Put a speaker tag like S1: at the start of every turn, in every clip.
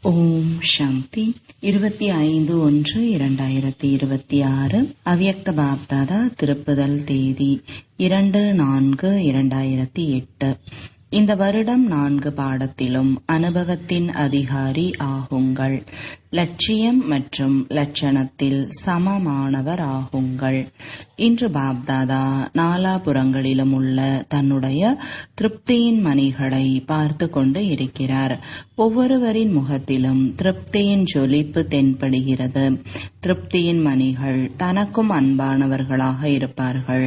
S1: ஓம் சாந்தி. 25/1/2026 அவ்யக்த பாப்தாதா. திருப்புதல் தேதி 2/4/2008. இந்த வருடம் 4 பாடத்திலும் அனுபவத்தின் அதிகாரி ஆகுங்கள். லட்சியம் மற்றும் லட்சணத்தில் சமமானவர் ஆகுங்கள். இன்று பாப்தாதா நாலாபுறங்களிலும் உள்ள தன்னுடைய திருப்தியின் மணிகளை பார்த்து கொண்டு இருக்கிறார். ஒவ்வொருவரின் முகத்திலும் திருப்தியின் ஜொலிப்பு தென்படுகிறது. திருப்தியின் மணிகள் தனக்கும் அன்பானவர்களாக இருப்பார்கள்,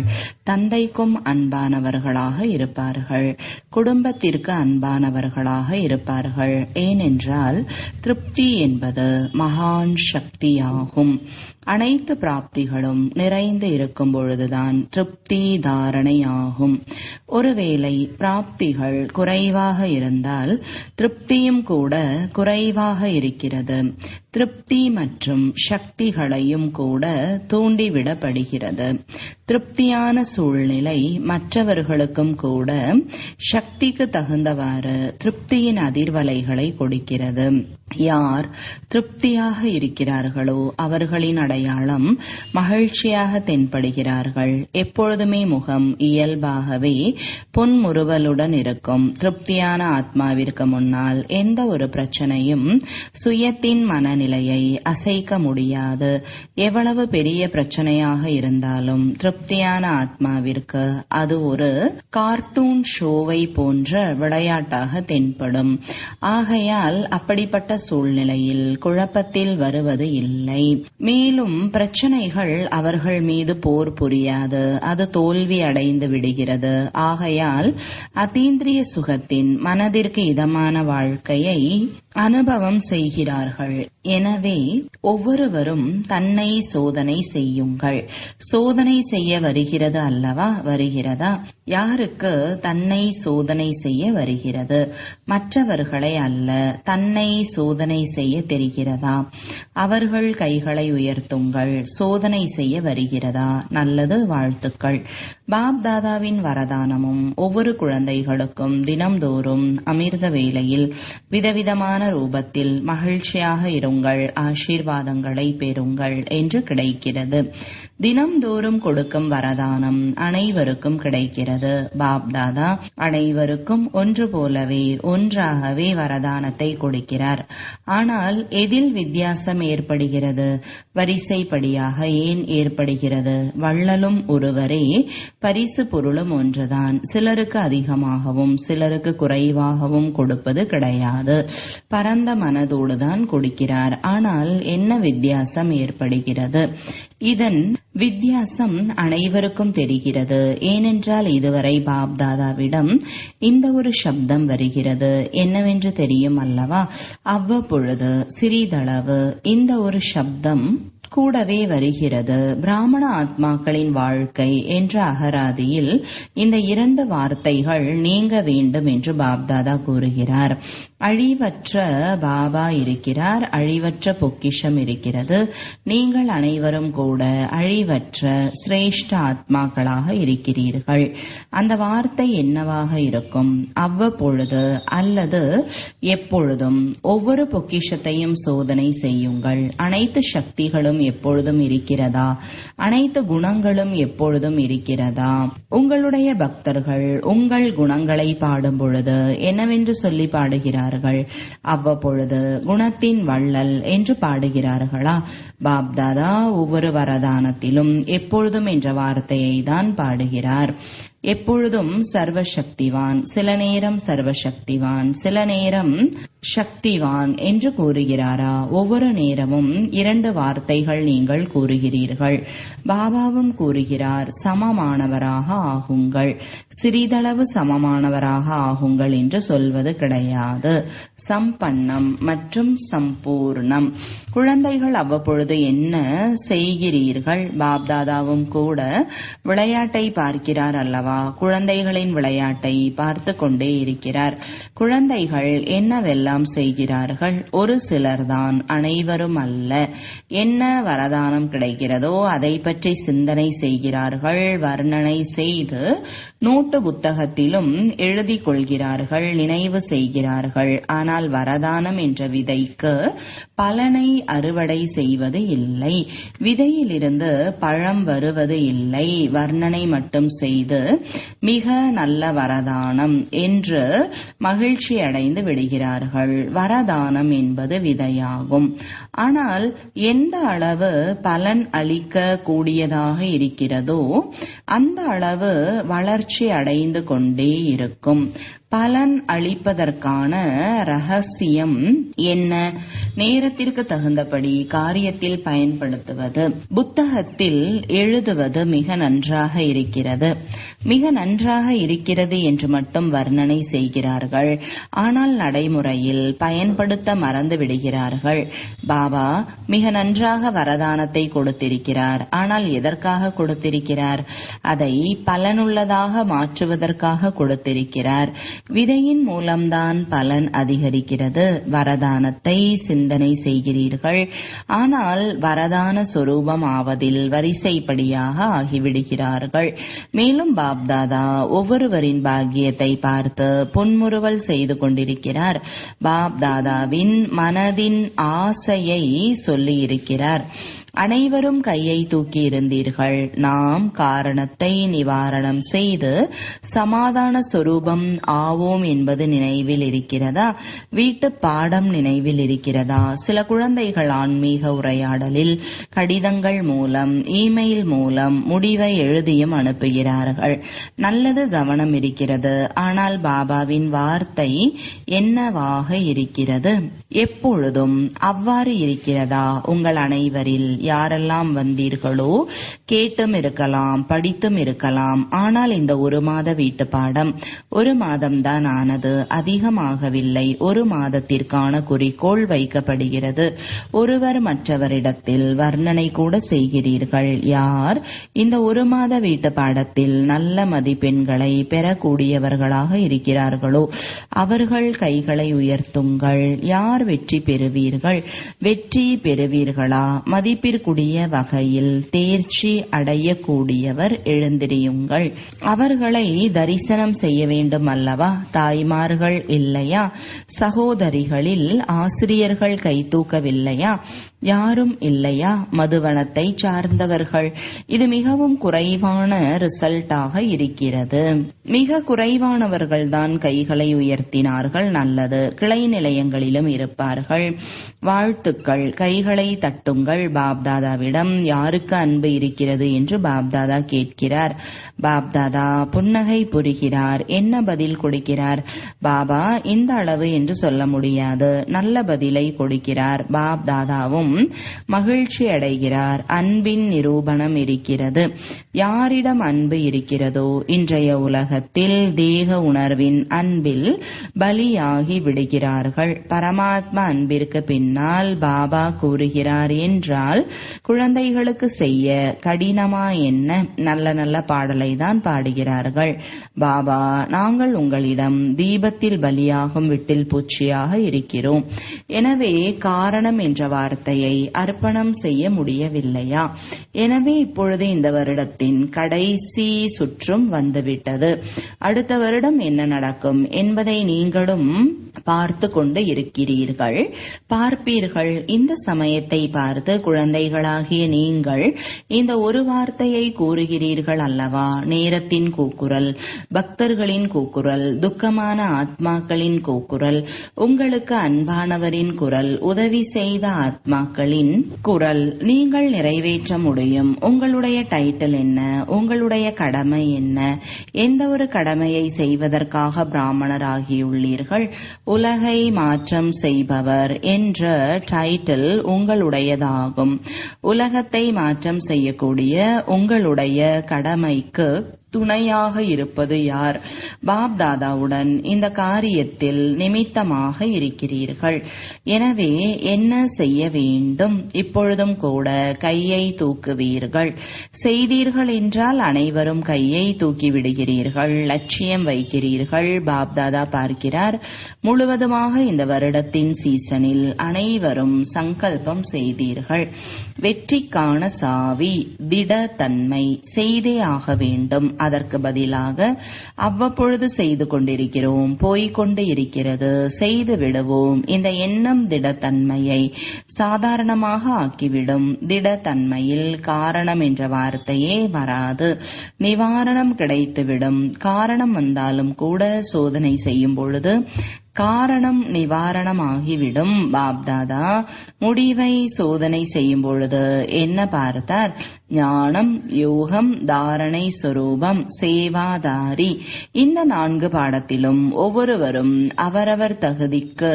S1: தந்தைக்கும் அன்பானவர்களாக இருப்பார்கள், குடும்பத்திற்கு அன்பானவர்களாக இருப்பார்கள். ஏனென்றால் திருப்தி என்பது மகான் சக்தியாகும். அனைத்து பிராப்திகளும் நிறைந்து இருக்கும் பொழுதுதான் திருப்தி தாரணை ஆகும். ஒருவேளை பிராப்திகள் குறைவாக இருந்தால் திருப்தியும் கூட குறைவாக இருக்கிறது. திருப்தி மற்றும் சக்திகளையும் கூட தூண்டிவிடப்படுகிறது. திருப்தியான சூழ்நிலை மற்றவர்களுக்கும் கூட சக்திக்கு தகுந்தவாறு திருப்தியின் அதிர்வலைகளை கொடுக்கிறது. யார் திருப்தியாக இருக்கிறார்களோ அவர்களின் அடையாளம் மகிழ்ச்சியாக தென்படுகிறார்கள். எப்பொழுதுமே முகம் இயல்பாகவே புன்முறுவலுடன் இருக்கும். திருப்தியான ஆத்மாவிற்கு முன்னால் எந்த ஒரு பிரச்சனையும் சுயத்தின் மனநிலையை அசைக்க முடியாது. எவ்வளவு பெரிய பிரச்சனையாக இருந்தாலும் திருப்தியான ஆத்மாவிற்கு அது ஒரு கார்ட்டூன் ஷோவை போன்ற விளையாட்டாக தென்படும். ஆகையால் அப்படிப்பட்ட சூழ்நிலையில் குழப்பத்தில் வருவது இல்லை. மேலும் பிரச்சனைகள் அவர்கள் மீது போர் புரியாது, அது தோல்வி அடைந்து விடுகிறது. ஆகையால் அதீந்திரிய சுகத்தின் மனதிற்கு இதமான வாழ்க்கையை அனுபவம் செய்கிறார்கள். எனவே ஒவ்வொருவரும் தன்னை சோதனை செய்யுங்கள். சோதனை செய்ய வருகிறது அல்லவா? வருகிறதா? யாருக்கு தன்னை சோதனை செய்ய வருகிறது? மற்றவர்களை அல்ல, தன்னை சோதனை செய்ய தெரிகிறதா? அவர்கள் கைகளை உயர்த்துங்கள். சோதனை செய்ய வருகிறதா? நல்லது, வாழ்த்துக்கள். பாப்தாதாவின் வரதானமும் ஒவ்வொரு குழந்தைகளுக்கும் தினம்தோறும் அமிர்த வேளையில் விதவிதமான ரூபத்தில் மகிழ்ச்சியாக இருங்கள், ஆசீர்வாதங்களை பெறுங்கள் என்று கிடைக்கிறது. தினம்தோறும் கொடுக்கும் வரதானம் அனைவருக்கும் கிடைக்கிறது. பாப்தாதா அனைவருக்கும் ஒன்று போலவே ஒன்றாகவே வரதானத்தை கொடுக்கிறார். ஆனால் எதில் வித்தியாசம் ஏற்படுகிறது? வரிசைப்படியாக ஏன் ஏற்படுகிறது? வள்ளலும் ஒருவரே, பரிசு பொருளும் ஒன்றுதான். சிலருக்கு அதிகமாகவும் சிலருக்கு குறைவாகவும் கொடுப்பது கிடையாது. பரந்த மனதோடுதான் கொடுக்கிறார். ஆனால் என்ன வித்தியாசம் ஏற்படுகிறது? இதன் வித்தியாசம் அனைவருக்கும் தெரிகிறது. ஏனென்றால் இதுவரை பாப்தாதாவிடம் இந்த ஒரு சப்தம் வருகிறது. என்னவென்று தெரியும் அல்லவா? அவ்வப்பொழுது சிறிதளவு இந்த ஒரு சப்தம் கூடவே வருகிறது. பிராமண ஆத்மாக்களின் வாழ்க்கை என்ற அகராதியில் இந்த 2 வார்த்தைகள் நீங்க வேண்டும் என்று பாப்தாதா கூறுகிறார். அழிவற்ற பாபா இருக்கிறார், அழிவற்ற பொக்கிஷம் இருக்கிறது. நீங்கள் அனைவரும் கூட அழிவற்ற சிரேஷ்ட ஆத்மாக்களாக இருக்கிறீர்கள். அந்த வார்த்தை என்னவாக இருக்கும்? அவ்வப்பொழுது அல்லது எப்பொழுதும் ஒவ்வொரு பொக்கிஷத்தையும் சோதனை செய்யுங்கள். அனைத்து சக்திகளும் எப்பொழுதும் இருக்கிறதா? அனைத்து குணங்களும் எப்பொழுதும் இருக்கிறதா? உங்களுடைய பக்தர்கள் உங்கள் குணங்களை பாடும் பொழுது என்னவென்று சொல்லி பாடுகிறார்கள்? அவ்வப்பொழுது குணத்தின் வள்ளல் என்று பாடுகிறார்களா? பாப்தாதா ஒவ்வொரு வரதானத்திலும் எப்பொழுதும் என்ற வார்த்தையை தான் பாடுகிறார். எப்பொழுதும் சர்வசக்திவான், சில நேரம் சர்வசக்திவான், சில நேரம் சக்திவான் என்று கூறுகிறாரா? ஒவ்வொரு நேரமும் 2 வார்த்தைகள் நீங்கள் கூறுகிறீர்கள். பாபாவும் கூறுகிறார், சமமானவராக ஆகுங்கள். சிறிதளவு சமமானவராக ஆகுங்கள் என்று சொல்வது கிடையாது. சம்பன்னம் மற்றும் சம்பூர்ணம். குழந்தைகள் அவ்வப்பொழுது என்ன செய்கிறீர்கள்? பாப்தாதாவும் கூட விளையாட்டை பார்க்கிறார் அல்லவா? பாபா குழந்தைகளின் விளையாட்டை பார்த்து கொண்டே இருக்கிறார். குழந்தைகள் என்னவெல்லாம் செய்கிறார்கள்? ஒரு சிலர்தான், அனைவரும் அல்ல. என்ன வரதானம் கிடைக்கிறதோ அதை பற்றி சிந்தனை செய்கிறார்கள், வர்ணனை செய்து நோட்டு புத்தகத்திலும் எழுதி கொள்கிறார்கள், நினைவு செய்கிறார்கள். ஆனால் வரதானம் என்ற விதைக்கு பலனை அறுவடை செய்வது இல்லை. விதையிலிருந்து பழம் வருவது இல்லை. வர்ணனை மட்டும் செய்து மிக நல்ல வரதானம் என்று மகிழ்ச்சி அடைந்து விடுகிறார்கள். வரதானம் என்பது விதையாகும். ஆனால் எந்த அளவு பலன் அளிக்க கூடியதாக இருக்கிறதோ அந்த அளவு வளர்ச்சி அடைந்து கொண்டே இருக்கும். பலன் அளிப்பதற்கான ரகசியம் என்ன? நேரத்திற்கு தகுந்தபடி காரியத்தில் பயன்படுத்துவது. புத்தகத்தில் எழுதுவது மிக நன்றாக இருக்கிறது, மிக நன்றாக இருக்கிறது என்று மட்டும் வர்ணனை செய்கிறார்கள். ஆனால் நடைமுறையில் பயன்படுத்த மறந்து விடுகிறார்கள். பாபா மிக நன்றாக வரதானத்தை கொடுத்திருக்கிறார். ஆனால் எதற்காக கொடுத்திருக்கிறார்? அதை பலனுள்ளதாக மாற்றுவதற்காக கொடுத்திருக்கிறார். விதையின் மூலம்தான் பலன் அதிகரிக்கிறது. வரதானத்தை சிந்தனை செய்கிறீர்கள், ஆனால் வரதான சொரூபம் ஆவதில் வரிசைப்படியாக ஆகிவிடுகிறார்கள். மேலும் பாப்தாதா ஒவ்வொருவரின் பாக்கியத்தை பார்த்து புன்முறுவல் செய்து கொண்டிருக்கிறார். பாப்தாதாவின் மனதின் ஆசையை சொல்லியிருக்கிறார். அனைவரும் கையை தூக்கி இருந்தீர்கள். நாம் காரணத்தை நிவாரணம் செய்து சமாதான சொரூபம் ஆவோம் என்பது நினைவில் இருக்கிறதா? வீட்டு பாடம் நினைவில் இருக்கிறதா? சில குழந்தைகள் ஆன்மீக உரையாடலில் கடிதங்கள் மூலம், இமெயில் மூலம் முடிவை எழுதியும் அனுப்புகிறார்கள். நல்லது, கவனம் இருக்கிறது. ஆனால் பாபாவின் வார்த்தை என்னவாக இருக்கிறது? எப்பொழுதும் அவ்வாறு இருக்கிறதா? உங்கள் அனைவரில் யாரெல்லாம் வந்தீர்களோ கேட்டும் இருக்கலாம், படித்தும் இருக்கலாம். ஆனால் இந்த ஒரு மாத வீட்டு பாடம் 1 மாதம்தான் ஆனது, அதிகமாகவில்லை. 1 மாதத்திற்கான குறிக்கோள் வைக்கப்படுகிறது. ஒருவர் மற்றவரிடத்தில் வர்ணனை கூட செய்கிறீர்கள். யார் இந்த 1 மாத வீட்டு பாடத்தில் நல்ல மதிப்பெண்களை பெறக்கூடியவர்களாக இருக்கிறார்களோ அவர்கள் கைகளை உயர்த்துங்கள். யார் வெற்றி பெறுவீர்கள்? வெற்றி பெறுவீர்களா? மதிப்பிற்குரிய வகையில் தேர்ச்சி அடையக்கூடியவர் எழுந்திரியுங்கள். அவர்களை தரிசனம் செய்ய வேண்டும் அல்லவா? தாய்மார்கள் இல்லையா? சகோதரிகளில் ஆசிரியர்கள் கை தூக்கவில்லையா? யாரும் இல்லையா? மதுவனத்தை சார்ந்தவர்கள். இது மிகவும் குறைவான ரிசல்ட்டாக இருக்கிறது. மிக குறைவானவர்கள் தான் கைகளை உயர்த்தினார்கள். நல்லது. கிளை நிலையங்களிலும் இருப்பார்கள். வாழ்த்துக்கள். கைகளை தட்டுங்கள். பாப்தாதாவிடம் யாருக்கு அன்பு இருக்கிறது என்று பாப்தாதா கேட்கிறார். பாப்தாதா புன்னகை புரிகிறார். என்ன பதில் கொடுக்கிறார்? பாபா இந்த அளவு என்று சொல்ல முடியாது. நல்ல பதிலை கொடுக்கிறார். பாப்தாதாவும் மகிழ்ச்சி அடைகிறார். அன்பின் நிரூபணம் இருக்கிறது. யாரிடம் அன்பு இருக்கிறதோ இன்றைய உலகத்தில் தேக உணர்வின் அன்பில் பலியாகி விடுகிறார்கள். பரமாத்மா அன்பிற்கு பின்னால் பாபா கூறுகிறார் என்றால் குழந்தைகளுக்கு செய்ய கடினமா என்ன? நல்ல நல்ல பாடலை தான் பாடுகிறார்கள். பாபா, நாங்கள் உங்களிடம் தீபத்தில் பலியாகும் விட்டில் பூச்சியாக இருக்கிறோம். எனவே காரணம் என்ற வார்த்தையை அர்ப்பணம் செய்ய முடியவில்லையா? எனவே இப்பொழுது இந்த வருடத்தின் கடைசி சுற்றும் வந்துவிட்டது. அடுத்த வருடம் என்ன நடக்கும் என்பதை நீங்களும் பார்த்து கொண்டு இருக்கிறீர்கள், பார்ப்பீர்கள். இந்த சமயத்தை பார்த்து குழந்தைகளாகிய நீங்கள் இந்த ஒரு வார்த்தையை கூறுகிறீர்கள் அல்லவா? நேரத்தின் கூக்குரல், பக்தர்களின் கூக்குரல், துக்கமான ஆத்மாக்களின் கூக்குரல், உங்களுக்கு அன்பானவரின் குரல், உதவி செய்த ஆத்மாக்களின் குரல். நீங்கள் நிறைவேற்ற முடியும். உங்களுடைய டைட்டில் என்ன? உங்களுடைய கடமை என்ன? எந்த ஒரு கடமையை செய்வதற்காக பிராமணர் ஆகியுள்ளீர்கள்? உலகை மாற்றம் செய்பவர் என்ற டைட்டில் உங்களுடையதாகும். உலகத்தை மாற்றம் செய்யக்கூடிய உங்களுடைய கடமைக்கு துணையாக இருப்பது யார்? பாப் தாதாவுடன் இந்த காரியத்தில் நிமித்தமாக இருக்கிறீர்கள். எனவே என்ன செய்ய வேண்டும்? இப்பொழுதும் கூட கையை தூக்குவீர்கள். செய்தீர்கள் என்றால் அனைவரும் கையை தூக்கி விடுகிறீர்கள், லட்சியம் வைக்கிறீர்கள். பாப் தாதா பார்க்கிறார், முழுவதுமாக இந்த வருடத்தின் சீசனில் அனைவரும் சங்கல்பம் செய்தீர்கள். வெற்றிக்கான சாவி திடத்தன்மை. செய்தே ஆக வேண்டும். அதற்கு பதிலாக அவ்வப்பொழுது செய்து கொண்டிருக்கிறோம், போய்கொண்டு இருக்கிறது, செய்து விடுவோம். இந்த எண்ணம் திடத்தன்மையை சாதாரணமாக ஆக்கிவிடும். திடத்தன்மையில் காரணம் என்ற வார்த்தையே வராது, நிவாரணம் கிடைத்துவிடும். காரணம் வந்தாலும் கூட சோதனை செய்யும் பொழுது காரணம் நிவாரணமாகிவிடும். பாப்தாதா முடிவை சோதனை செய்யும் பொழுது என்ன பார்த்தார்? ஞானம், யோகம், தாரணை, சொரூபம், சேவாதாரி. இந்த 4 பாடத்திலும் ஒவ்வொருவரும் அவரவர் தகுதிக்கு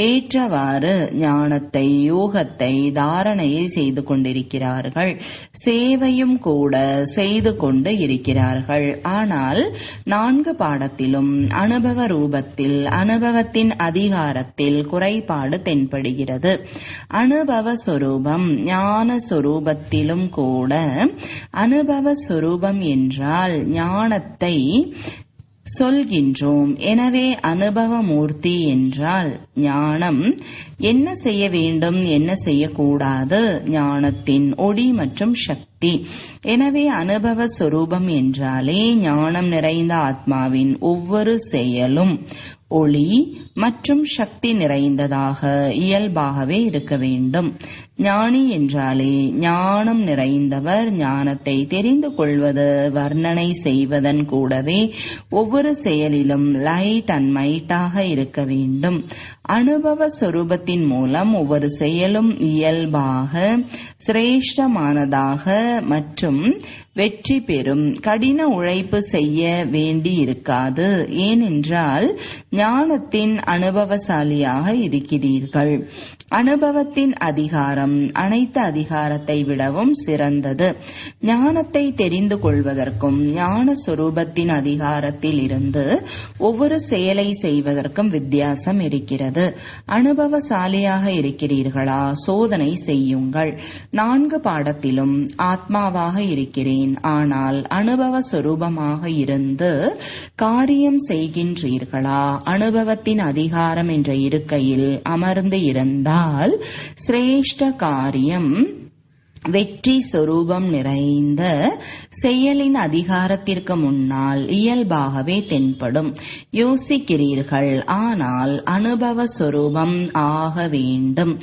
S1: ஏற்றவாறு ஞானத்தை, யோகத்தை, தாரணையை செய்து கொண்டிருக்கிறார்கள். சேவையும் கூட செய்து கொண்டு இருக்கிறார்கள். ஆனால் 4 பாடத்திலும் அனுபவ ரூபத்தில், அனுபவத்தின் அதிகாரத்தில் குறைபாடு தென்படுகிறது. அனுபவ சொரூபம், ஞான சொரூபத்திலும் கூட அனுபவ சொரூபம் என்றால் ஞானத்தை சொல்கின்றோம். எனவே அனுபவ மூர்த்தி என்றால் ஞானம். என்ன செய்ய வேண்டும், என்ன செய்யக்கூடாது? ஞானத்தின் ஒளி மற்றும் சக்தி. எனவே அனுபவ சொரூபம் என்றாலே ஞானம் நிறைந்த ஆத்மாவின் ஒவ்வொரு செயலும் ஒளி மற்றும் சக்தி நிறைந்ததாக இயல்பாகவே இருக்க வேண்டும். ஞானி என்றாலே ஞானம் நிறைந்தவர். ஞானத்தை தெரிந்து கொள்வது, வர்ணனை செய்வதன் கூடவே ஒவ்வொரு செயலிலும் லைட் அண்ட் மைட்டாக இருக்க வேண்டும். அனுபவ சொரூபத்தின் மூலம் ஒவ்வொரு செயலும் இயல்பாக சிரேஷ்டமானதாக மற்றும் வெற்றி பெறும். கடின உழைப்பு செய்ய வேண்டி இருக்காது. ஏனென்றால் ஞானத்தின் அனுபவசாலியாக இருக்கிறீர்கள். அனுபவத்தின் அதிகாரம் அனைத்து அதிகாரத்தை விடவும் சிறந்தது. ஞானத்தை தெரிந்து கொள்வதற்கும் ஞான சொரூபத்தின் அதிகாரத்தில் இருந்து ஒவ்வொரு செயலை செய்வதற்கும் வித்தியாசம் இருக்கிறது. அனுபவசாலியாக இருக்கிறீர்களா? சோதனை செய்யுங்கள். 4 பாடத்திலும் ஆத்மாவாக இருக்கிறேன், ஆனால் அனுபவ சொரூபமாக இருந்து காரியம் செய்கின்றீர்களா? அனுபவத்தின் அதிகாரம் என்ற இருக்கையில் அமர்ந்து இருந்தால் சிரேஷ்ட காரியம், வெற்றி சொரூபம் நிறைந்த செயலின் அதிகாரத்திற்கு முன்னால் இயல்பாகவே தென்படும். யோசிக்கிறீர்கள், ஆனால் அனுபவ சொரூபம் ஆக வேண்டும்.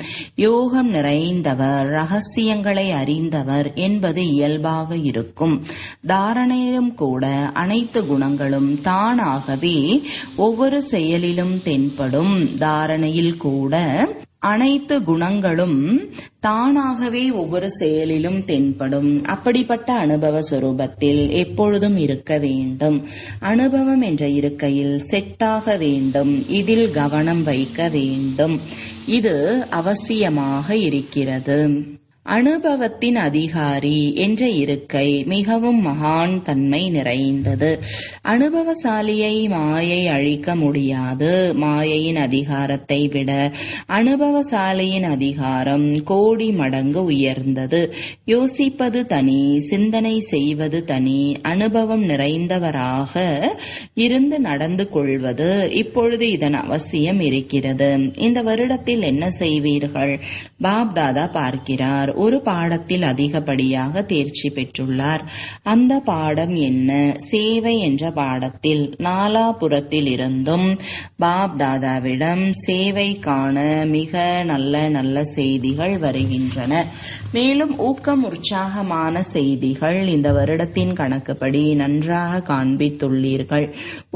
S1: யோகம் நிறைந்தவர், ரகசியங்களை அறிந்தவர் என்பது இயல்பாக இருக்கும். தாரணையிலும் கூட அனைத்து குணங்களும் தானாகவே ஒவ்வொரு செயலிலும் தென்படும். தாரணையில் கூட அனைத்து குணங்களும் தானாகவே ஒவ்வொரு செயலிலும் தென்படும். அப்படிப்பட்ட அனுபவ சொரூபத்தில் எப்பொழுதும் இருக்க வேண்டும். அனுபவம் என்ற இருக்கையில் செட்டாக வேண்டும். இதில் கவனம் வைக்க வேண்டும். இது அவசியமாக இருக்கிறது. அனுபவத்தின் அதிகாரி என்ற இருக்கை மிகவும் மகான் தன்மை நிறைந்தது. அனுபவசாலியை மாயை அழிக்க முடியாது. மாயையின் அதிகாரத்தை விட அனுபவசாலியின் அதிகாரம் கோடி மடங்கு உயர்ந்தது. யோசிப்பது தனி, சிந்தனை செய்வது தனி. அனுபவம் நிறைந்தவராக இருந்து நடந்து கொள்வது இப்பொழுது இதன் அவசியம் இருக்கிறது. இந்த வருடத்தில் என்ன செய்வீர்கள்? பாப் தாதா பார்க்கிறார். ஒரு பாடத்தில் அதிகப்படியாக தேர்ச்சி பெற்றுள்ளார். அந்த பாடம் என்ன? சேவை என்ற பாடத்தில் நாலாபுரத்தில் இருந்தும் பாப் தாதாவிடம் சேவைக்கான மிக நல்ல நல்ல செய்திகள் வருகின்றன. மேலும் ஊக்கம் உற்சாகமான செய்திகள் இந்த வருடத்தின் கணக்குப்படி நன்றாக காண்பித்துள்ளீர்கள்.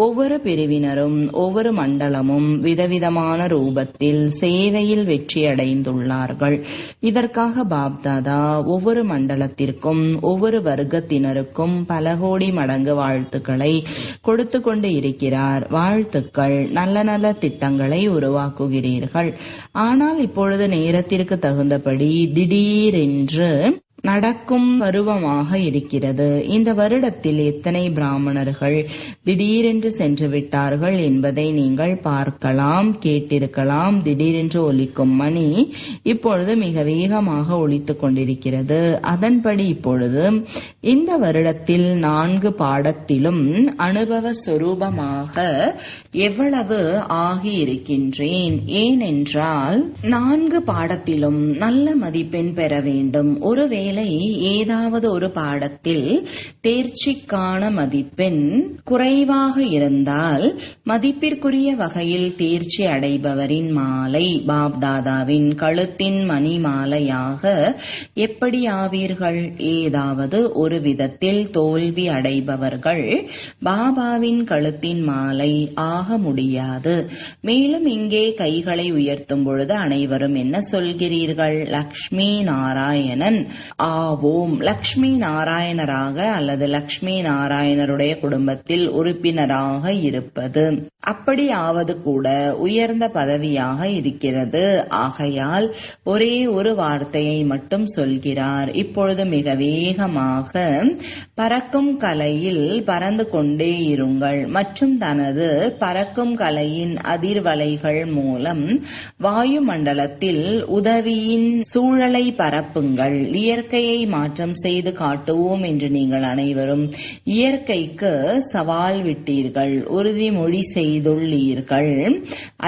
S1: ஒவ்வொரு பிரிவினரும் ஒவ்வொரு மண்டலமும் விதவிதமான ரூபத்தில் சேவையில் வெற்றியடைந்துள்ளார்கள். இதற்காக பாப்தாதா ஒவ்வொரு மண்டலத்திற்கும் ஒவ்வொரு வர்க்கத்தினருக்கும் பல கோடி மடங்கு வாழ்த்துக்களை கொடுத்து கொண்டு இருக்கிறார். வாழ்த்துக்கள். நல்ல நல்ல திட்டங்களை உருவாக்குகிறீர்கள். ஆனால் இப்பொழுது நேரத்திற்கு தகுந்தபடி திடீரென்று நடக்கும் பருவமாக இருக்கிறது. இந்த வருடத்தில் எத்தனை பிராமணர்கள் திடீரென்று சென்று விட்டார்கள் என்பதை நீங்கள் பார்க்கலாம், கேட்டிருக்கலாம். திடீரென்று ஒலிக்கும் மணி இப்பொழுது மிக வேகமாக ஒலித்துக் கொண்டிருக்கிறது. அதன்படி இப்பொழுது இந்த வருடத்தில் 4 பாடத்திலும் அனுபவ சொரூபமாக எவ்வளவு ஆகியிருக்கின்றேன். ஏனென்றால் 4 பாடத்திலும் நல்ல மதிப்பெண் பெற வேண்டும். ஒருவேளை ஏதாவது ஒரு பாடத்தில் தேர்ச்சிக்கான மதிப்பெண் குறைவாக இருந்தால் மதிப்பிற்குரிய வகையில் தேர்ச்சி அடைபவரின் மாலை பாப்தாதாவின் கழுத்தின் மணி மாலையாக எப்படி ஆவீர்கள்? ஏதாவது ஒரு விதத்தில் தோல்வி அடைபவர்கள் பாபாவின் கழுத்தின் மாலை ஆக முடியாது. மேலும் இங்கே கைகளை உயர்த்தும் பொழுது அனைவரும் என்ன சொல்கிறீர்கள்? லக்ஷ்மி நாராயணன் ஆவோம். லக்ஷ்மி நாராயணராக அல்லது லக்ஷ்மி நாராயணருடைய குடும்பத்தில் உறுப்பினராக இருப்பது, அப்படி ஆவது கூட உயர்ந்த பதவியாக இருக்கிறது. ஆகையால் ஒரே ஒரு வார்த்தையை மட்டும் சொல்கிறார். இப்பொழுது மிக வேகமாக பறக்கும் கலையில் பறந்து கொண்டே இருங்கள் மற்றும் தனது பறக்கும் கலையின் அதிர்வலைகள் மூலம் வாயு மண்டலத்தில் உதவியின் சூழலை பரப்புங்கள். இயற்கையை மாற்றம் செய்து காட்டுவோம் என்று நீங்கள் அனைவரும் இயற்கைக்கு சவால் விட்டீர்கள், உறுதிமொழி செய்துள்ளீர்கள்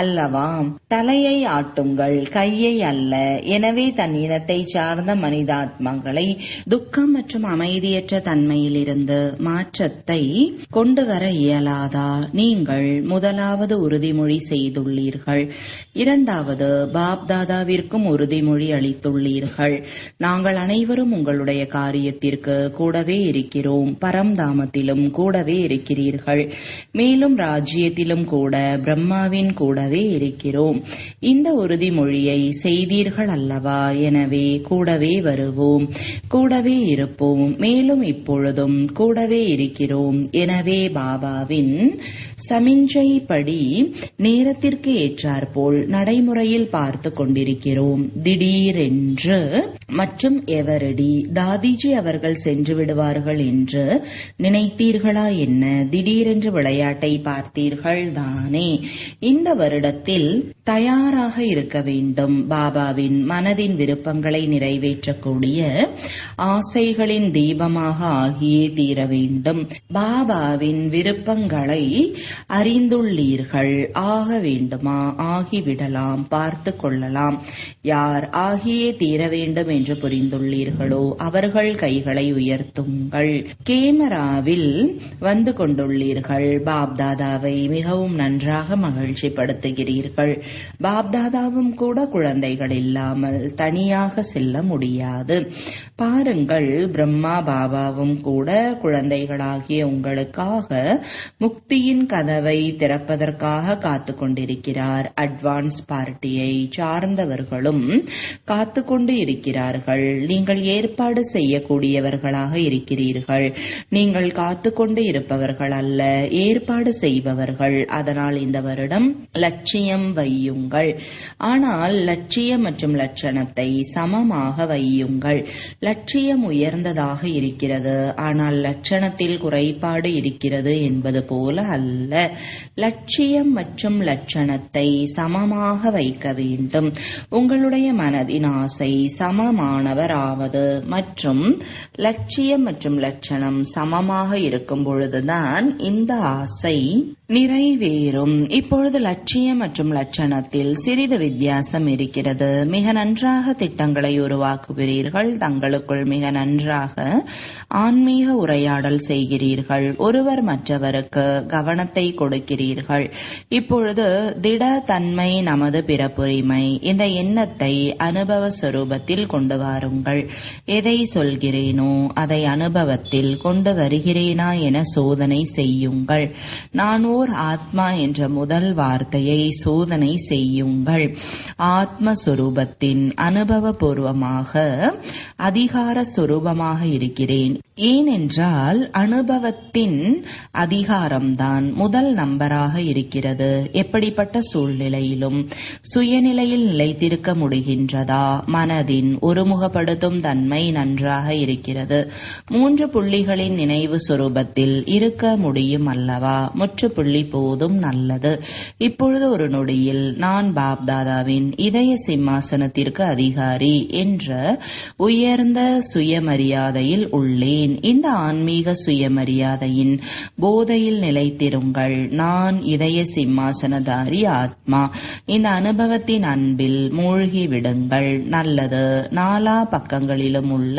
S1: அல்லவா? தலையை ஆட்டுங்கள், கையை அல்ல. எனவே தன் இனத்தை சார்ந்த மனிதாத்மாக்களை துக்கம் மற்றும் அமைதியற்ற தன்மையிலிருந்து மாற்றத்தை கொண்டு வர இயலாதா? நீங்கள் முதலாவது உறுதிமொழி செய்துள்ளீர்கள், இரண்டாவது பாப்தாதாவிற்கும் உறுதிமொழி அளித்துள்ளீர்கள். நாங்கள் அனைவரும் உங்களுடைய காரியத்திற்கு கூடவே இருக்கிறோம், பரம்தாமத்திலும் கூடவே இருக்கிறீர்கள், மேலும் ராஜ்யத்திலும் கூட பிரம்மாவின் கூடவே இருக்கிறோம். இந்த உறுதிமொழியை செய்தீர்கள் அல்லவா? எனவே கூடவே வருவோம், கூடவே இருப்போம், மேலும் இப்பொழுதும் கூடவே இருக்கிறோம். எனவே பாபாவின் சமிஞ்சைப்படி நேரத்திற்கு ஏற்றாற்போல் நடைமுறையில் பார்த்து கொண்டிருக்கிறோம். திடீரென்று மற்றும் எவரடி தாதிஜி அவர்கள் சென்று விடுவார்கள் என்று நினைத்தீர்களா என்ன? திடீரென்று விளையாட்டை பார்த்தீர்கள் தானே? இந்த வருடத்தில் தயாராக இருக்க வேண்டும். பாபாவின் மனதின் விருப்பங்களை நிறைவேற்றக்கூடிய ஆசைகளின் தீபமாக ஆகியே தீர வேண்டும். பாபாவின் விருப்பங்களை அறிந்துள்ளீர்கள். ஆக வேண்டுமா? ஆகிவிடலாம், பார்த்து கொள்ளலாம். யார் ஆகியே தீர வேண்டும் என்று புரிந்துள்ளீர்களோ அவர்கள் கைகளை உயர்த்துங்கள். கேமராவில் வந்து கொண்டுள்ளீர்கள். பாப்தாதாவை மிகவும் நன்றாக மகிழ்ச்சிப்படுத்துகிறீர்கள். பாப்தாதாவும் கூட குழந்தைகள் இல்லாமல் தனியாக செல்ல முடியாது. பாருங்கள், பிரம்மா பாபாவும் கூட குழந்தைகளாகிய உங்களுக்காக முக்தியின் கதவை திறப்பதற்காக காத்து கொண்டிருக்கிறார். அட்வான்ஸ் பார்ட்டியை சார்ந்தவர்களும் காத்து கொண்டு இருக்கிறார்கள். நீங்கள் ஏற்பாடு செய்யக்கூடியவர்களாக இருக்கிறீர்கள். நீங்கள் காத்து கொண்டு இருப்பவர்கள் அல்ல, ஏற்பாடு செய்பவர்கள். அதனால் இந்த வருடம் லட்சியம் வையுங்கள். ஆனால் லட்சியம் மற்றும் லட்சணத்தை சமமாக வையுங்கள். லட்சியம் உயர்ந்ததாக இருக்கிறது, ஆனால் லட்சணத்தில் குறைபாடு இருக்கிறது என்பது போல அல்ல. லட்சியம் மற்றும் லட்சணத்தை சமமாக வைக்க வேண்டும். உங்களுடைய மனதின் ஆசை சமமானவர் ஆவது மற்றும் லட்சியம் மற்றும் லட்சணம் சமமாக இருக்கும் பொழுதுதான் இந்த ஆசை நிறைவேறும். இப்பொழுது லட்சியம் மற்றும் லட்சணத்தில் சிறிது வித்தியாசம் இருக்கிறது. மிக நன்றாக திட்டங்களை உருவாக்குகிறீர்கள். தங்களுக்குள் மிக நன்றாக ஆன்மீக உரையாடல் செய்கிறீர்கள். ஒருவர் மற்றவருக்கு கவனத்தை கொடுக்கிறீர்கள். இப்பொழுது திட தன்மை நமது பிறப்புரிமை. இந்த எண்ணத்தை அனுபவ சொரூபத்தில் கொண்டு வாருங்கள். எதை சொல்கிறேனோ அதை அனுபவத்தில் கொண்டு வருகிறேனா என சோதனை செய்யுங்கள். நான் ஓர் ஆத்மா என்ற முதல் வார்த்தையை சோதனை செய்யுங்கள். ஆத்மஸ்வரூபத்தின் அனுபவபூர்வமாக அதிகார சொரூபமாக இருக்கிறேன். ஏனென்றால் அனுபவத்தின் அதிகாரம்தான் முதல் நம்பராக இருக்கிறது. எப்படிப்பட்ட சூழ்நிலையிலும் சுயநிலையில் நிலைத்திருக்க முடிகின்றதா? மனதின் ஒருமுகப்படுத்தும் தன்மை நன்றாக இருக்கிறது. 3 புள்ளிகளின் நினைவு சொரூபத்தில் இருக்க முடியும் அல்லவா? முற்றுப்புள்ளி போதும், நல்லது. இப்பொழுது ஒரு நொடியில் நான் பாப்தாதாவின் இதய சிம்மாசனத்திற்கு அதிகாரி என்ற உயர்ந்த சுயமரியாதையில் உள்ளேன். இந்த ஆன்மீக சுயமரியாதையின் போதையில் நிலைத்திருங்கள். நான் இதய சிம்மாசனதாரி ஆத்மா. இந்த அனுபவத்தின் அன்பில் மூழ்கி விடுங்கள். நல்லது. 4 பக்கங்களிலும் உள்ள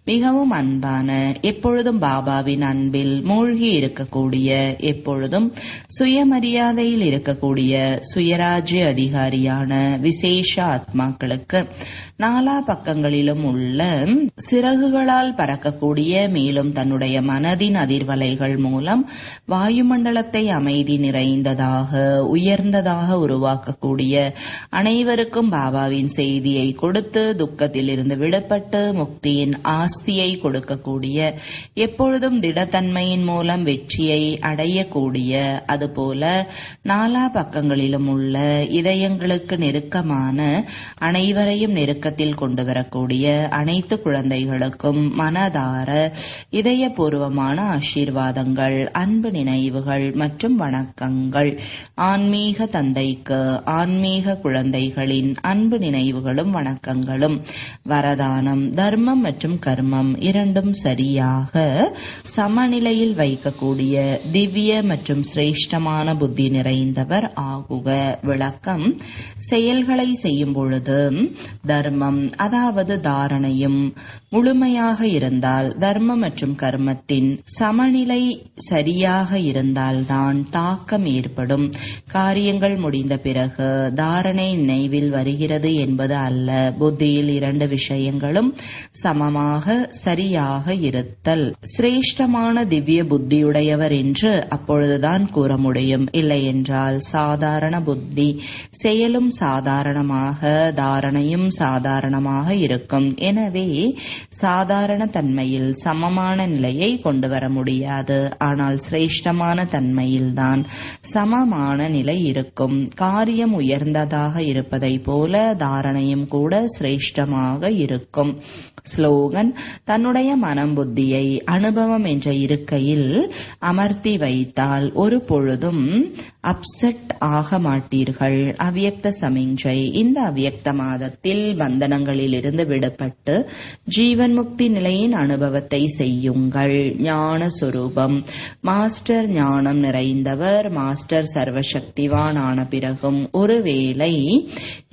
S1: மிகவும் அன்பான, எப்பொழுதும் பாபாவின் அன்பில் மூழ்கி இருக்கக்கூடிய, எப்பொழுதும் சுயமரியாதையில் இருக்கக்கூடிய சுயராஜ்ய அதிகாரியான விசேஷ ஆத்மாக்களுக்கு 4 பக்கங்களிலும் உள்ள சிறகுகளால் பறக்கக்கூடிய, மேலும் தன்னுடைய மனதின் அதிர்வலைகள் மூலம் வாயுமண்டலத்தை அமைதி நிறைந்ததாக உயர்ந்ததாக உருவாக்கக்கூடிய, அனைவருக்கும் பாபாவின் செய்தியை கொடுத்து துக்கத்திலிருந்து விடுபட்டு முக்தியின் ஆஸ்தியை கொடுக்கக்கூடிய, எப்பொழுதும் திடத்தன்மையின் மூலம் வெற்றியை அடையக்கூடிய, அதுபோல 4 பக்கங்களிலும் உள்ள இதயங்களுக்கு நெருக்கமான, அனைவரையும் நெருக்கத்தில் கொண்டு வரக்கூடிய அனைத்து குழந்தைகளுக்கும் மனதார இதயபூர்வமான ஆசீர்வாதங்கள், அன்பு நினைவுகள் மற்றும் வணக்கங்கள். ஆன்மீக தந்தைக்கு ஆன்மீக குழந்தைகளின் அன்பு நினைவுகளும் வணக்கங்களும். வரதானம்: தர்மம் மற்றும் கர்மம் இரண்டும் சரியாக சமநிலையில் வைக்கக்கூடிய திவ்ய மற்றும் சிரேஷ்டமான புத்தி நிறைந்தவர் ஆகுக. விளக்கம்: செயல்களை செய்யும் பொழுது தர்மம், அதாவது தாரணையும் முழுமையாக இருந்தால், தர்மம் மற்றும் கர்மத்தின் சமநிலை சரியாக இருந்தால்தான் தாக்கம் ஏற்படும். காரியங்கள் முடிந்த பிறகு தாரணை நினைவில் வருகிறது என்பது அல்ல. புத்தியில் 2 விஷயங்களும் சமமாக சரியாக இருத்தல். சிரேஷ்டமான திவ்ய புத்தியுடையவர் என்று அப்பொழுதுதான் கூற முடியும். இல்லை என்றால் சாதாரண புத்தி, செயலும் சாதாரணமாக, தாரணையும் சாதாரணமாக இருக்கும். எனவே சாதாரண தன்மையில் சமமான நிலையை கொண்டு வர முடியாது. ஆனால் சிரேஷ்டமான தன்மையில்தான் சமமான நிலை இருக்கும். காரியம் உயர்ந்ததாக இருப்பதை போல தாரணையும் கூட சிரேஷ்டமாக இருக்கும். ஸ்லோகன்: தன்னுடைய மனம் புத்தியை அனுபவம் என்ற இருக்கையில் அமர்த்தி வைத்தால் ஒரு பொழுதும் அப்செட் ஆக மாட்டீர்கள். அவ்யக்த சமிஞ்சை: இந்த அவ்யக்த மாதத்தில் பந்தனங்களிலிருந்து விடுபட்டு ஜீவன் முக்தி நிலையின் அனுபவத்தை செய்யுங்கள். ஞான சொரூபம்: மாஸ்டர் ஞானம் நிறைந்தவர். மாஸ்டர் சர்வசக்திவான் ஆன பிறகும் ஒருவேளை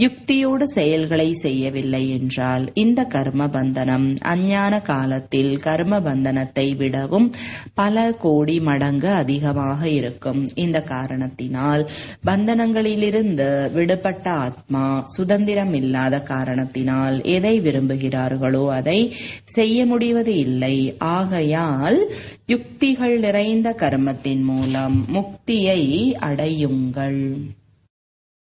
S1: யுக்தியோடு செயல்களை செய்யவில்லை என்றால் இந்த கர்ம பந்தனம் அஞ்ஞான காலத்தில் கர்ம பந்தனத்தை விடவும் பல கோடி மடங்கு அதிகமாக இருக்கும். இந்த காரணத்தினால் பந்தனங்களிலிருந்து விடுபட்ட ஆத்மா சுதந்திரம் இல்லாத காரணத்தினால் எதை விரும்புகிறார்களோ அதை செய்ய முடிவது இல்லை. ஆகையால் யுக்திகள் நிறைந்த கர்மத்தின் மூலம் முக்தியை அடையுங்கள்.